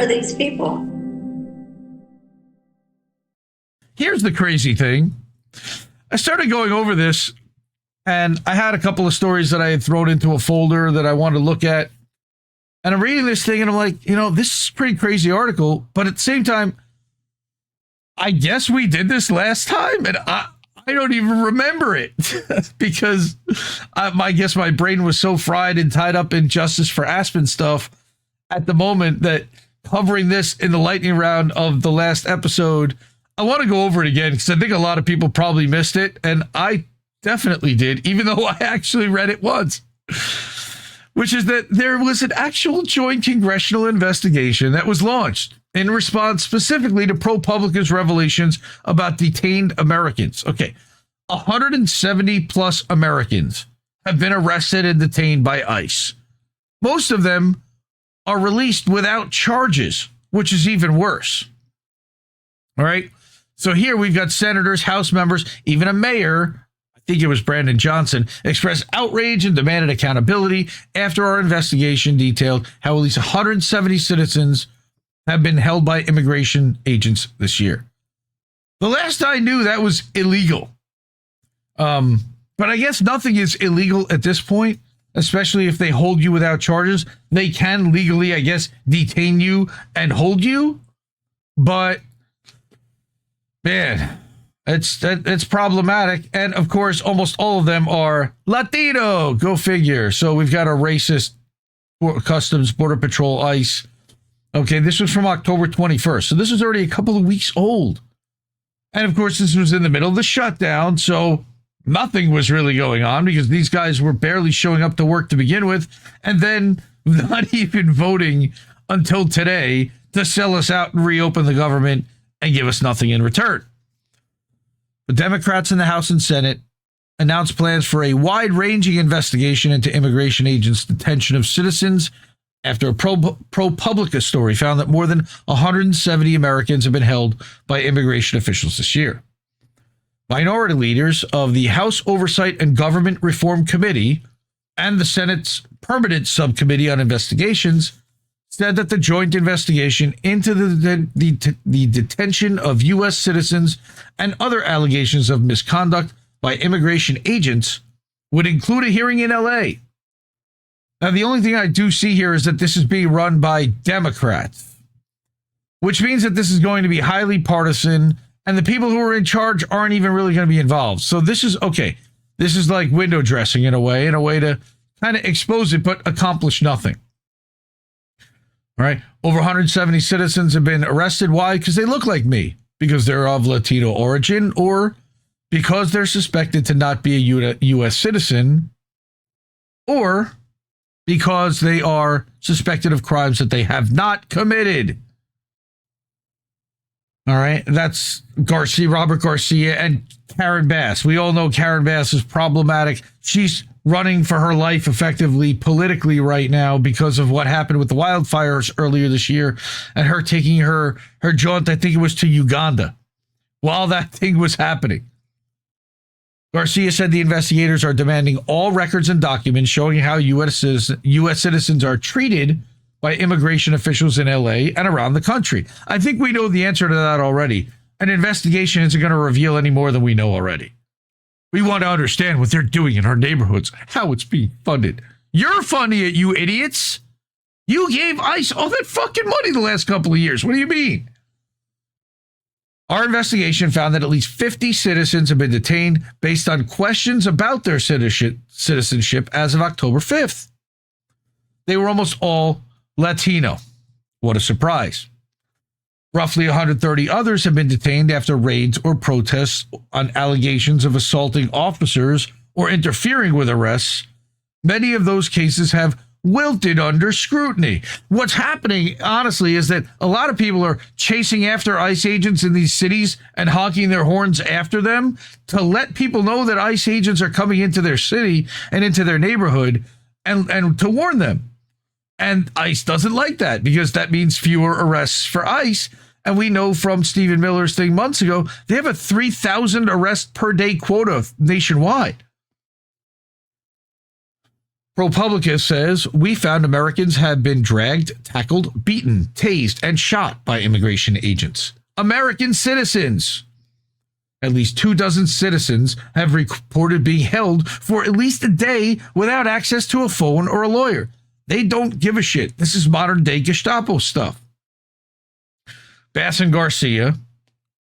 are these people? Here's the crazy thing. I started going over this, and I had a couple of stories that I had thrown into a folder that I wanted to look at. And I'm reading this thing, and I'm like, this is a pretty crazy article. But at the same time, I guess we did this last time, and I don't even remember it because I guess my brain was so fried and tied up in Justice for Aspen stuff at the moment that covering this in the lightning round of the last episode, I want to go over it again because I think a lot of people probably missed it, and I definitely did, even though I actually read it once, which is that there was an actual joint congressional investigation that was launched in response specifically to ProPublica's revelations about detained Americans. Okay, 170 plus Americans have been arrested and detained by ICE. Most of them are released without charges, which is even worse. All right, so here we've got senators, House members, even a mayor, I think it was Brandon Johnson, expressed outrage and demanded accountability after our investigation detailed how at least 170 citizens have been held by immigration agents this year. The last I knew, that was illegal. But I guess nothing is illegal at this point, especially if they hold you without charges. They can legally, I guess, detain you and hold you. But, man, it's problematic. And, of course, almost all of them are Latino. Go figure. So we've got a racist Customs, Border Patrol, ICE. Okay, this was from October 21st. So this was already a couple of weeks old. And of course, this was in the middle of the shutdown. So nothing was really going on because these guys were barely showing up to work to begin with. And then not even voting until today to sell us out and reopen the government and give us nothing in return. The Democrats in the House and Senate announced plans for a wide-ranging investigation into immigration agents' detention of citizens after a ProPublica story found that more than 170 Americans have been held by immigration officials this year. Minority leaders of the House Oversight and Government Reform Committee and the Senate's Permanent Subcommittee on Investigations said that the joint investigation into the detention of U.S. citizens and other allegations of misconduct by immigration agents would include a hearing in L.A. Now, the only thing I do see here is that this is being run by Democrats, which means that this is going to be highly partisan, and the people who are in charge aren't even really going to be involved. So this is, okay, this is like window dressing in a way to kind of expose it, but accomplish nothing. All right, over 170 citizens have been arrested. Why? Because they look like me, because they're of Latino origin, or because they're suspected to not be a U.S. citizen, or because they are suspected of crimes that they have not committed. All right, that's Robert Garcia, and Karen Bass. We all know Karen Bass is problematic. She's running for her life effectively politically right now because of what happened with the wildfires earlier this year and her taking her jaunt, I think it was to Uganda, while that thing was happening. Garcia said the investigators are demanding all records and documents showing how U.S. citizens are treated by immigration officials in L.A. and around the country. I think we know the answer to that already. An investigation isn't going to reveal any more than we know already. We want to understand what they're doing in our neighborhoods, how it's being funded. You're funding it, you idiots. You gave ICE all that fucking money the last couple of years. What do you mean? Our investigation found that at least 50 citizens have been detained based on questions about their citizenship as of October 5th. They were almost all Latino. What a surprise. Roughly 130 others have been detained after raids or protests on allegations of assaulting officers or interfering with arrests. Many of those cases have wilted under scrutiny. What's happening, honestly, is that a lot of people are chasing after ICE agents in these cities and honking their horns after them to let people know that ICE agents are coming into their city and into their neighborhood and to warn them. And ICE doesn't like that because that means fewer arrests for ICE. And we know from Stephen Miller's thing months ago, they have a 3,000 arrest per day quota nationwide. ProPublica says, we found Americans have been dragged, tackled, beaten, tased, and shot by immigration agents. American citizens. At least 24 citizens have reported being held for at least a day without access to a phone or a lawyer. They don't give a shit. This is modern day Gestapo stuff. Bass and Garcia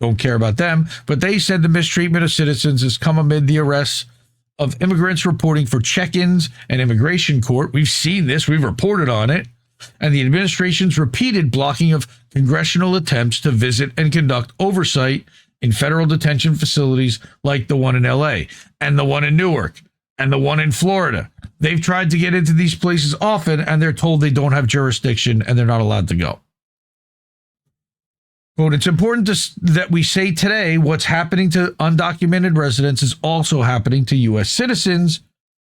don't care about them, but they said the mistreatment of citizens has come amid the arrests of immigrants reporting for check-ins and immigration court. We've seen this. We've reported on it. And the administration's repeated blocking of congressional attempts to visit and conduct oversight in federal detention facilities like the one in LA and the one in Newark and the one in Florida. They've tried to get into these places often, and they're told they don't have jurisdiction and they're not allowed to go. Quote, it's important that we say today what's happening to undocumented residents is also happening to U.S. citizens,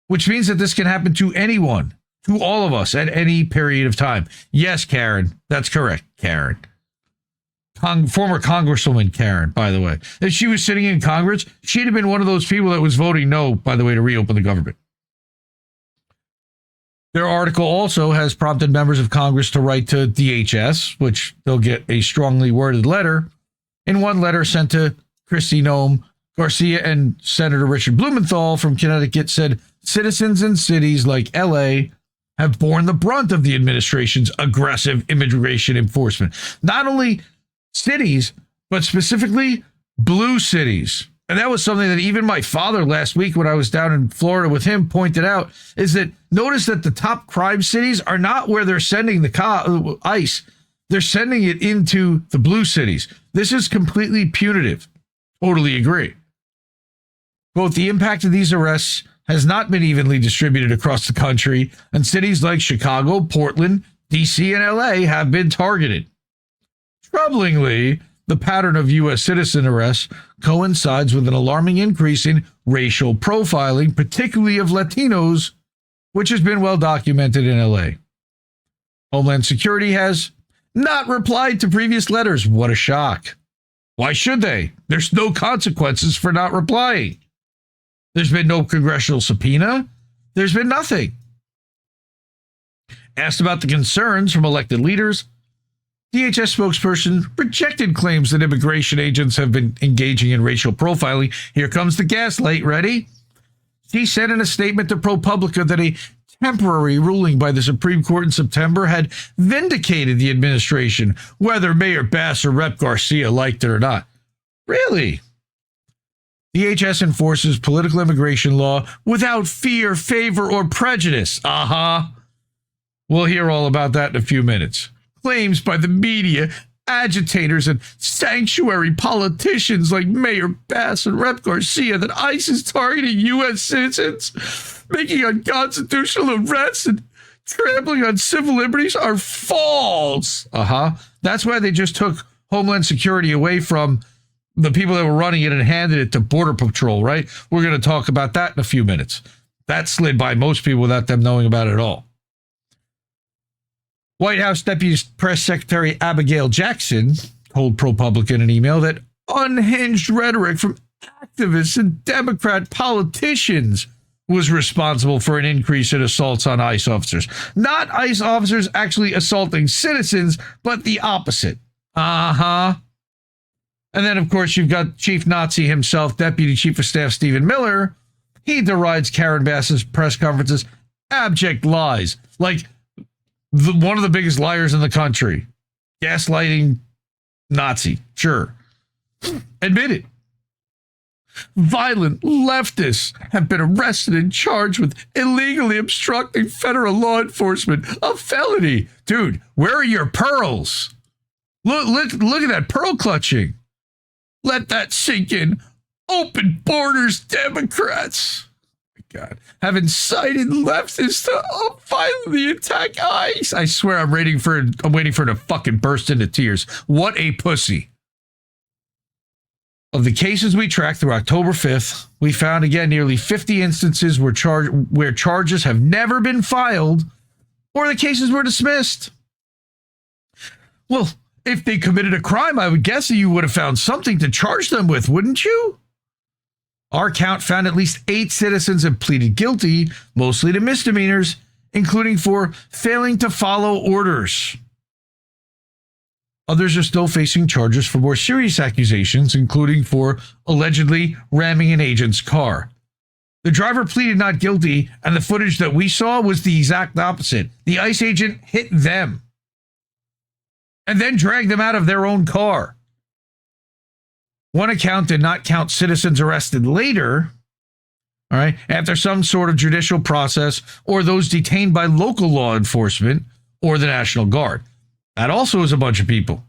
which means that this can happen to anyone, to all of us at any period of time. Yes, Karen, that's correct, Karen. Former Congresswoman Karen, by the way. If she was sitting in Congress, she'd have been one of those people that was voting no, by the way, to reopen the government. Their article also has prompted members of Congress to write to DHS, which they'll get a strongly worded letter. In one letter sent to Kristi Noem, Garcia and Senator Richard Blumenthal from Connecticut said citizens in cities like LA have borne the brunt of the administration's aggressive immigration enforcement. Not only cities, but specifically blue cities. And that was something that even my father last week when I was down in Florida with him pointed out, is that notice that the top crime cities are not where they're sending the ICE. They're sending it into the blue cities. This is completely punitive. Totally agree. Both the impact of these arrests has not been evenly distributed across the country, and cities like Chicago, Portland, D.C., and L.A. have been targeted. Troublingly, the pattern of U.S. citizen arrests coincides with an alarming increase in racial profiling, particularly of Latinos, which has been well documented in L.A. Homeland Security has not replied to previous letters. What a shock. Why should they? There's no consequences for not replying. There's been no congressional subpoena. There's been nothing. Asked about the concerns from elected leaders, DHS spokesperson rejected claims that immigration agents have been engaging in racial profiling. Here comes the gaslight. Ready? She said in a statement to ProPublica that a temporary ruling by the Supreme Court in September had vindicated the administration, whether Mayor Bass or Rep. Garcia liked it or not. Really? DHS enforces political immigration law without fear, favor, or prejudice. We'll hear all about that in a few minutes. Claims by the media, agitators, and sanctuary politicians like Mayor Bass and Rep. Garcia that ICE is targeting U.S. citizens, making unconstitutional arrests, and trampling on civil liberties are false. That's why they just took Homeland Security away from the people that were running it and handed it to Border Patrol, right? We're going to talk about that in a few minutes. That slid by most people without them knowing about it at all. White House Deputy Press Secretary Abigail Jackson told ProPublica in an email that unhinged rhetoric from activists and Democrat politicians was responsible for an increase in assaults on ICE officers. Not ICE officers actually assaulting citizens, but the opposite. And then, of course, you've got Chief Nazi himself, Deputy Chief of Staff Stephen Miller. He derides Karen Bass's press conferences. Abject lies. Like one of the biggest liars in the country. Gaslighting Nazi. Sure. Admit it. Violent leftists have been arrested and charged with illegally obstructing federal law enforcement. A felony. Dude, where are your pearls? Look at that pearl clutching. Let that sink in. Open borders, Democrats. Oh my God. Have incited leftists to violently attack ICE. I swear I'm waiting for it to fucking burst into tears. What a pussy. Of the cases we tracked through October 5th, we found again nearly 50 instances where charges have never been filed or the cases were dismissed. Well, if they committed a crime, I would guess that you would have found something to charge them with, wouldn't you? Our count found at least 8 citizens have pleaded guilty, mostly to misdemeanors, including for failing to follow orders. Others are still facing charges for more serious accusations, including for allegedly ramming an agent's car. The driver pleaded not guilty, and the footage that we saw was the exact opposite. The ICE agent hit them and then dragged them out of their own car. One account did not count citizens arrested later, all right, after some sort of judicial process, or those detained by local law enforcement or the National Guard. That also is a bunch of people.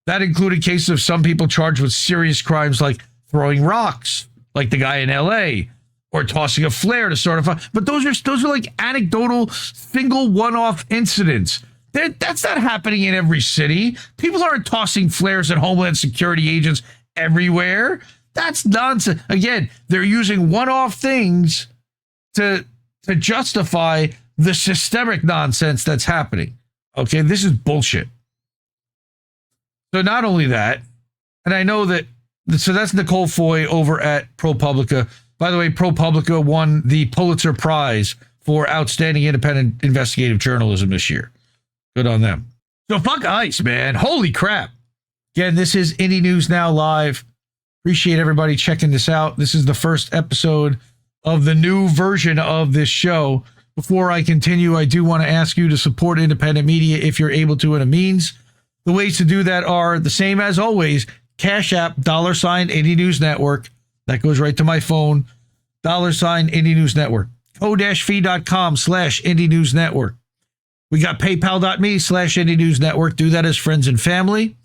That included cases of some people charged with serious crimes like throwing rocks, like the guy in LA, or tossing a flare to start a fire. But those are like anecdotal, single one-off incidents. That's not happening in every city. People aren't tossing flares at Homeland Security agents everywhere. That's nonsense. Again, they're using one-off things to justify the systemic nonsense that's happening. Okay, this is bullshit. So not only that, and I know that, so that's Nicole Foy over at ProPublica. By the way, ProPublica won the Pulitzer Prize for Outstanding Independent Investigative Journalism this year. Good on them. So fuck ICE, man. Holy crap. Again, this is Indie News Now Live. Appreciate everybody checking this out. This is the first episode of the new version of this show. Before I continue, I do want to ask you to support independent media if you're able to and a means. The ways to do that are the same as always. Cash App, $, Indie News Network. That goes right to my phone. $, Indie News Network. co-fi.com/Indie News Network. We got paypal.me/Indie News Network. Do that as friends and family.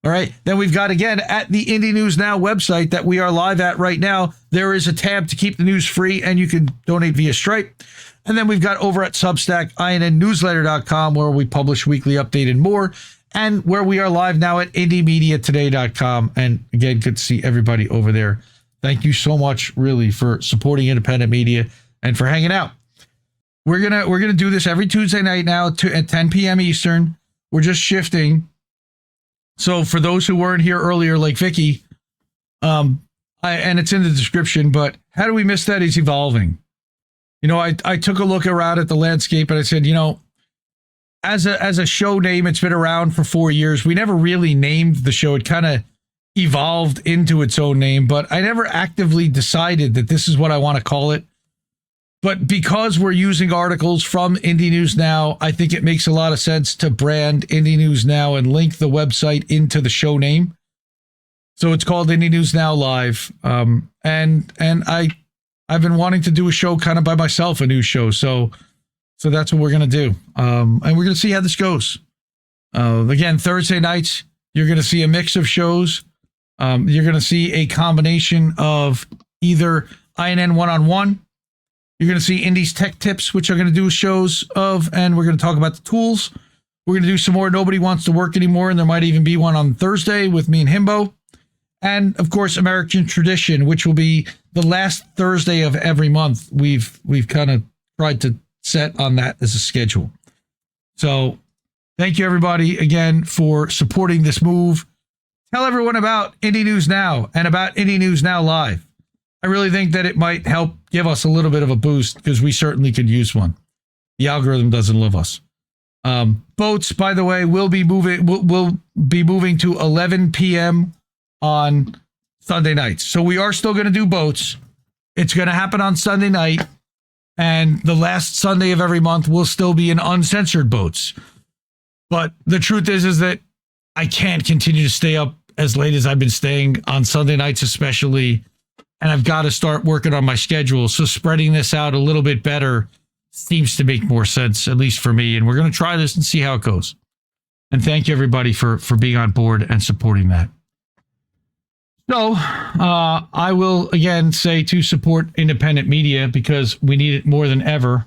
All right. Then we've got, again, at the Indie News Now website that we are live at right now, there is a tab to keep the news free, and you can donate via Stripe. And then we've got over at Substack, INNnewsletter.com, where we publish weekly update and more, and where we are live now at IndieMediaToday.com. And again, good to see everybody over there. Thank you so much, really, for supporting independent media and for hanging out. We're gonna do this every Tuesday night now at 10 p.m. Eastern. We're just shifting. So for those who weren't here earlier, like Vicky, and it's in the description, but How Do We Miss That is evolving. You know, I took a look around at the landscape and I said, you know, as a show name, it's been around for 4 years. We never really named the show. It kind of evolved into its own name, but I never actively decided that this is what I want to call it. But because we're using articles from Indie News Now, I think it makes a lot of sense to brand Indie News Now and link the website into the show name. So it's called Indie News Now Live. And I've been wanting to do a show kind of by myself, a news show. So that's what we're going to do. And we're going to see how this goes. Again, Thursday nights, you're going to see a mix of shows. You're going to see a combination of either INN one-on-one. You're going to see Indie's Tech Tips, which I'm going to do shows of, and we're going to talk about the tools. We're going to do some more Nobody Wants to Work Anymore, and there might even be one on Thursday with me and Himbo. And, of course, American Tradition, which will be the last Thursday of every month. We've kind of tried to set on that as a schedule. So thank you, everybody, again, for supporting this move. Tell everyone about Indie News Now and about Indie News Now Live. I really think that it might help give us a little bit of a boost because we certainly could use one. The algorithm doesn't love us. Boats, by the way, will be moving to 11 p.m. on Sunday nights. So we are still going to do boats. It's going to happen on Sunday night. And the last Sunday of every month will still be in uncensored boats. But the truth is that I can't continue to stay up as late as I've been staying on Sunday nights, especially. And I've got to start working on my schedule. So spreading this out a little bit better seems to make more sense, at least for me. And we're going to try this and see how it goes. And thank you, everybody, for being on board and supporting that. So I will, again, say to support independent media because we need it more than ever.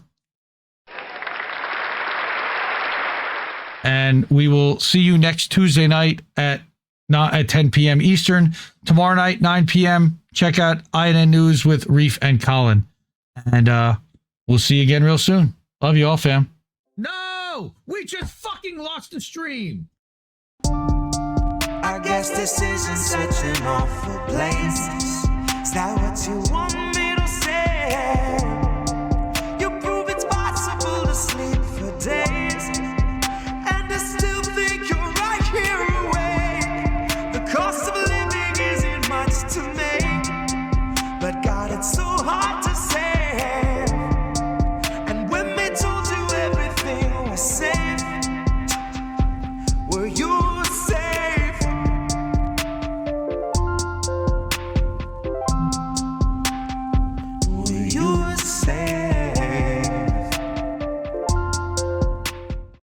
And we will see you next Tuesday night at 10 p.m. Eastern. Tomorrow night, 9 p.m., check out INN News with Reef and Colin. And we'll see you again real soon. Love you all, fam. No! We just fucking lost the stream! I guess this isn't such an awful place. Is that what you want?